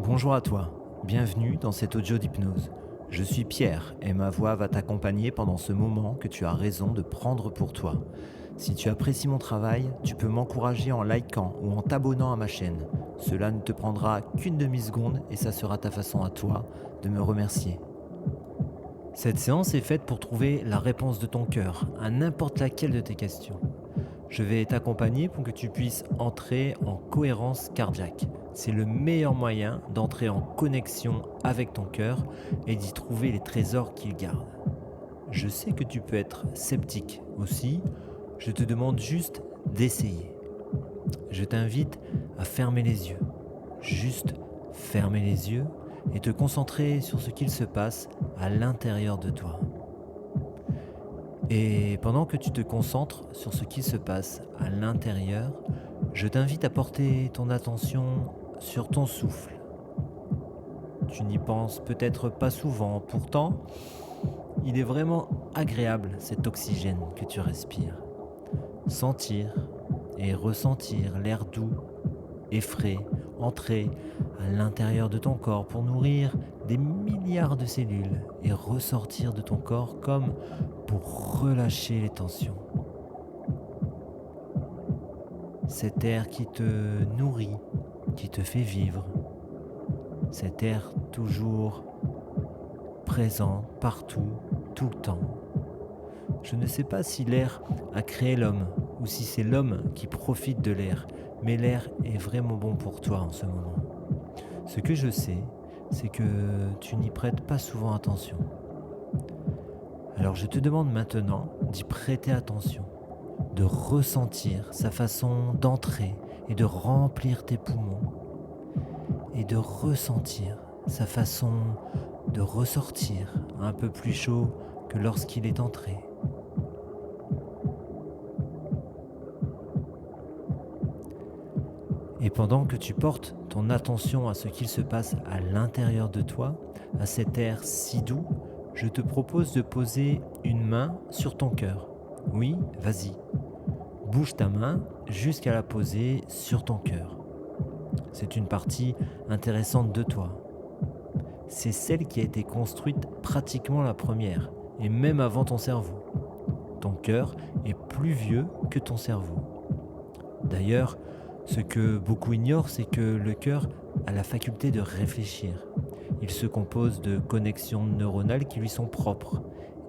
Bonjour à toi, bienvenue dans cet audio d'hypnose. Je suis Pierre et ma voix va t'accompagner pendant ce moment que tu as raison de prendre pour toi. Si tu apprécies mon travail, tu peux m'encourager en likant ou en t'abonnant à ma chaîne. Cela ne te prendra qu'une demi-seconde et ça sera ta façon à toi de me remercier. Cette séance est faite pour trouver la réponse de ton cœur à n'importe laquelle de tes questions. Je vais t'accompagner pour que tu puisses entrer en cohérence cardiaque. C'est le meilleur moyen d'entrer en connexion avec ton cœur et d'y trouver les trésors qu'il garde. Je sais que tu peux être sceptique aussi, je te demande juste d'essayer. Je t'invite à fermer les yeux, juste fermer les yeux et te concentrer sur ce qu'il se passe à l'intérieur de toi. Et pendant que tu te concentres sur ce qui se passe à l'intérieur, je t'invite à porter ton attention sur ton souffle. Tu n'y penses peut-être pas souvent, pourtant, il est vraiment agréable cet oxygène que tu respires. Sentir et ressentir l'air doux et frais entrer à l'intérieur de ton corps pour nourrir des milliards de cellules et ressortir de ton corps comme pour relâcher les tensions. Cet air qui te nourrit, qui te fait vivre, cet air toujours présent partout, tout le temps. Je ne sais pas si l'air a créé l'homme ou si c'est l'homme qui profite de l'air, mais l'air est vraiment bon pour toi en ce moment. Ce que je sais, c'est que tu n'y prêtes pas souvent attention. Alors je te demande maintenant d'y prêter attention, de ressentir sa façon d'entrer et de remplir tes poumons, et de ressentir sa façon de ressortir un peu plus chaud que lorsqu'il est entré. Et pendant que tu portes ton attention à ce qu'il se passe à l'intérieur de toi, à cet air si doux, je te propose de poser une main sur ton cœur. Oui, vas-y. Bouge ta main jusqu'à la poser sur ton cœur. C'est une partie intéressante de toi. C'est celle qui a été construite pratiquement la première, et même avant ton cerveau. Ton cœur est plus vieux que ton cerveau. D'ailleurs, ce que beaucoup ignorent, c'est que le cœur a la faculté de réfléchir. Il se compose de connexions neuronales qui lui sont propres.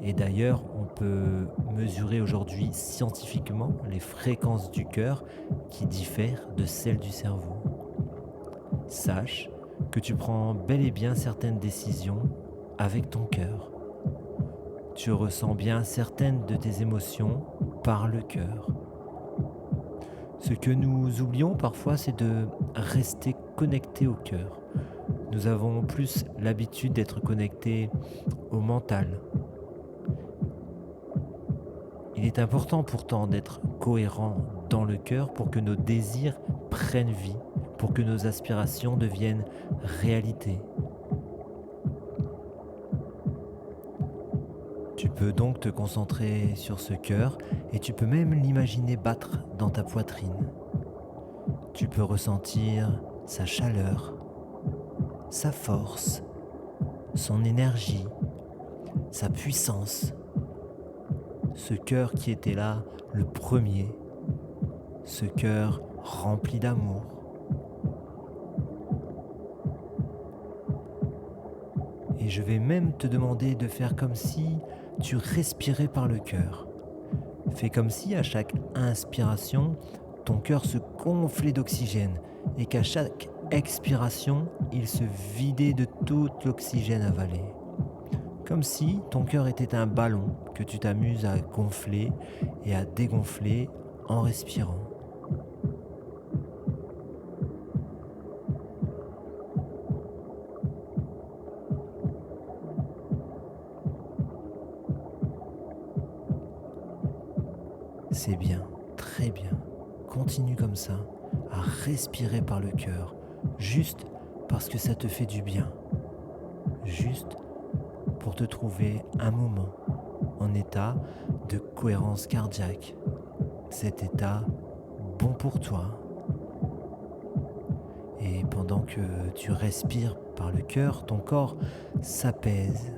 Et d'ailleurs, on peut mesurer aujourd'hui scientifiquement les fréquences du cœur qui diffèrent de celles du cerveau. Sache que tu prends bel et bien certaines décisions avec ton cœur. Tu ressens bien certaines de tes émotions par le cœur. Ce que nous oublions parfois, c'est de rester connecté au cœur. Nous avons plus l'habitude d'être connectés au mental. Il est important pourtant d'être cohérent dans le cœur pour que nos désirs prennent vie, pour que nos aspirations deviennent réalité. Tu peux donc te concentrer sur ce cœur et tu peux même l'imaginer battre dans ta poitrine. Tu peux ressentir sa chaleur, sa force, son énergie, sa puissance. Ce cœur qui était là le premier, ce cœur rempli d'amour. Et je vais même te demander de faire comme si tu respirais par le cœur. Fais comme si à chaque inspiration, ton cœur se gonflait d'oxygène et qu'à chaque expiration, il se vidait de tout l'oxygène avalé. Comme si ton cœur était un ballon que tu t'amuses à gonfler et à dégonfler en respirant. C'est bien, très bien. Continue comme ça, à respirer par le cœur, juste parce que ça te fait du bien. Juste pour te trouver un moment en état de cohérence cardiaque. Cet état bon pour toi. Et pendant que tu respires par le cœur, ton corps s'apaise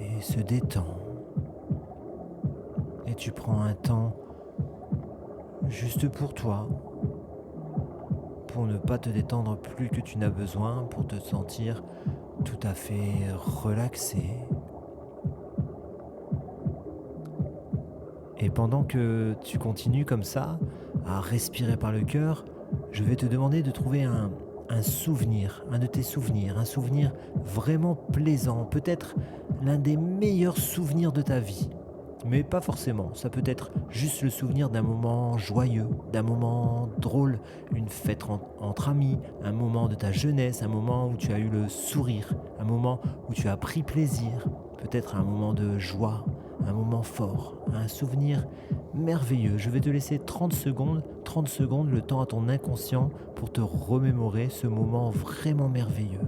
et se détend. Et tu prends un temps juste pour toi, pour ne pas te détendre plus que tu n'as besoin, pour te sentir tout à fait relaxé. Et pendant que tu continues comme ça, à respirer par le cœur, je vais te demander de trouver un souvenir, un de tes souvenirs, un souvenir vraiment plaisant, peut-être l'un des meilleurs souvenirs de ta vie. Mais pas forcément, ça peut être juste le souvenir d'un moment joyeux, d'un moment drôle, une fête entre amis, un moment de ta jeunesse, un moment où tu as eu le sourire, un moment où tu as pris plaisir, peut-être un moment de joie, un moment fort, un souvenir merveilleux. Je vais te laisser 30 secondes, le temps à ton inconscient pour te remémorer ce moment vraiment merveilleux.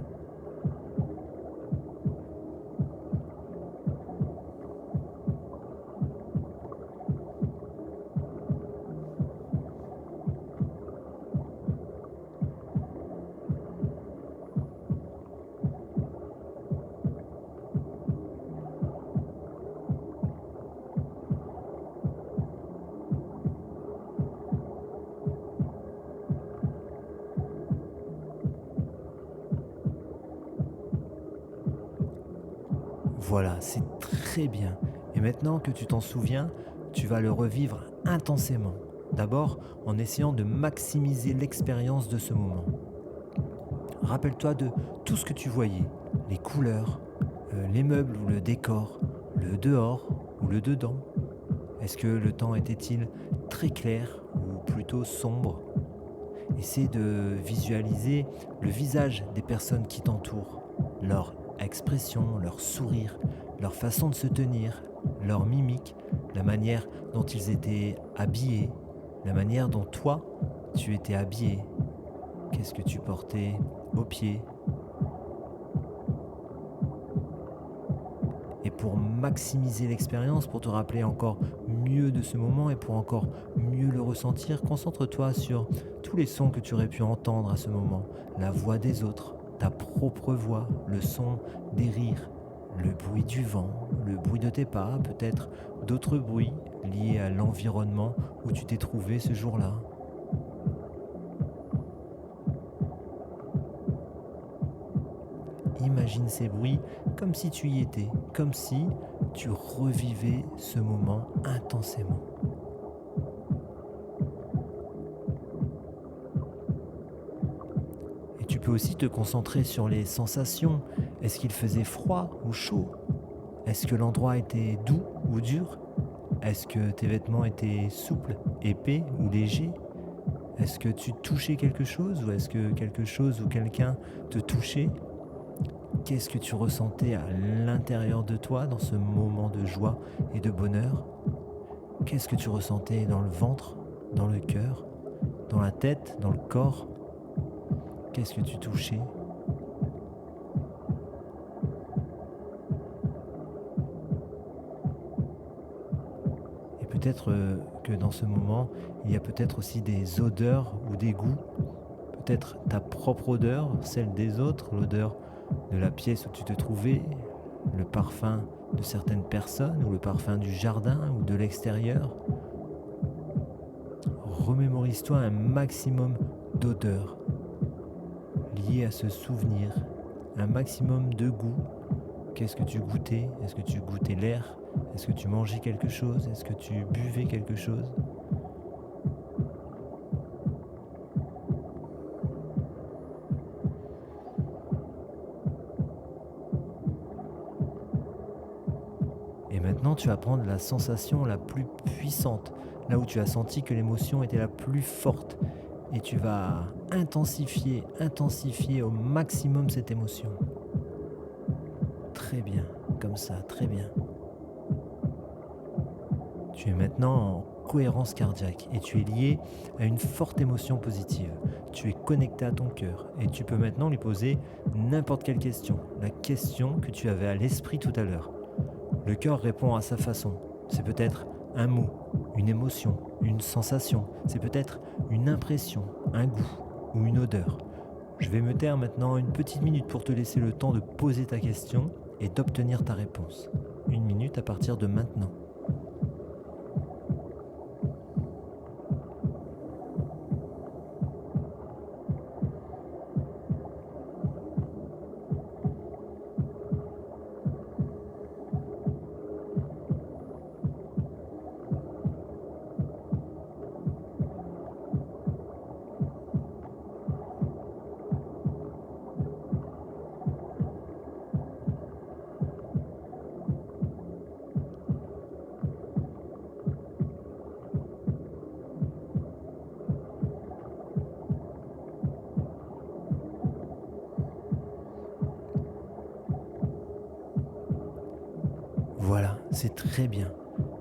Voilà, c'est très bien. Et maintenant que tu t'en souviens, tu vas le revivre intensément. D'abord, en essayant de maximiser l'expérience de ce moment. Rappelle-toi de tout ce que tu voyais, les couleurs, les meubles ou le décor, le dehors ou le dedans. Est-ce que le temps était-il très clair ou plutôt sombre? Essaie de visualiser le visage des personnes qui t'entourent, leur expression, leur sourire, leur façon de se tenir, leur mimique, la manière dont ils étaient habillés, la manière dont toi, tu étais habillé. Qu'est-ce que tu portais aux pieds? Et pour maximiser l'expérience, pour te rappeler encore mieux de ce moment et pour encore mieux le ressentir, concentre-toi sur tous les sons que tu aurais pu entendre à ce moment. La voix des autres, ta propre voix, le son des rires, le bruit du vent, le bruit de tes pas, peut-être d'autres bruits liés à l'environnement où tu t'es trouvé ce jour-là. Imagine ces bruits comme si tu y étais, comme si tu revivais ce moment intensément. Et tu peux aussi te concentrer sur les sensations. Est-ce qu'il faisait froid ou chaud? Est-ce que l'endroit était doux ou dur? Est-ce que tes vêtements étaient souples, épais ou légers? Est-ce que tu touchais quelque chose ou est-ce que quelque chose ou quelqu'un te touchait? Qu'est-ce que tu ressentais à l'intérieur de toi dans ce moment de joie et de bonheur? Qu'est-ce que tu ressentais dans le ventre, dans le cœur, dans la tête, dans le corps? Qu'est-ce que tu touchais? Et peut-être que dans ce moment, il y a peut-être aussi des odeurs ou des goûts. Peut-être ta propre odeur, celle des autres, l'odeur de la pièce où tu te trouvais, le parfum de certaines personnes ou le parfum du jardin ou de l'extérieur. Remémorise-toi un maximum d'odeurs liées à ce souvenir, un maximum de goût. Qu'est-ce que tu goûtais? Est-ce que tu goûtais l'air? Est-ce que tu mangeais quelque chose? Est-ce que tu buvais quelque chose? Et maintenant, tu vas prendre la sensation la plus puissante, là où tu as senti que l'émotion était la plus forte. Et tu vas intensifier au maximum cette émotion. Très bien, comme ça, très bien. Tu es maintenant en cohérence cardiaque et tu es lié à une forte émotion positive. Tu es connecté à ton cœur et tu peux maintenant lui poser n'importe quelle question, la question que tu avais à l'esprit tout à l'heure. Le cœur répond à sa façon. C'est peut-être un mot, une émotion, une sensation. C'est peut-être une impression, un goût ou une odeur. Je vais me taire maintenant une petite minute pour te laisser le temps de poser ta question et d'obtenir ta réponse. Une minute à partir de maintenant. Voilà, c'est très bien.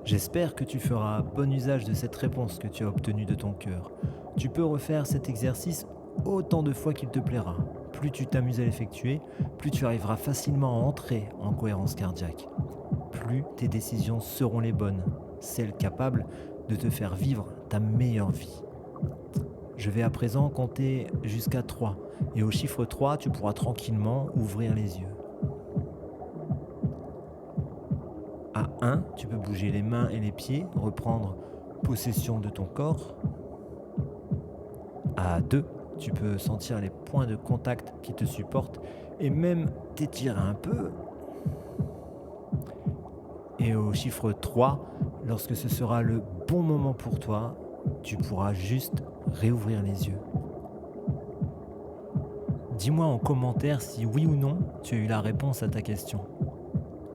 J'espère que tu feras bon usage de cette réponse que tu as obtenue de ton cœur. Tu peux refaire cet exercice autant de fois qu'il te plaira. Plus tu t'amuses à l'effectuer, plus tu arriveras facilement à entrer en cohérence cardiaque. Plus tes décisions seront les bonnes, celles capables de te faire vivre ta meilleure vie. Je vais à présent compter jusqu'à 3 et au chiffre 3, tu pourras tranquillement ouvrir les yeux. À 1, tu peux bouger les mains et les pieds, reprendre possession de ton corps. À 2, tu peux sentir les points de contact qui te supportent et même t'étirer un peu. Et au chiffre 3, lorsque ce sera le bon moment pour toi, tu pourras juste réouvrir les yeux. Dis-moi en commentaire si oui ou non tu as eu la réponse à ta question.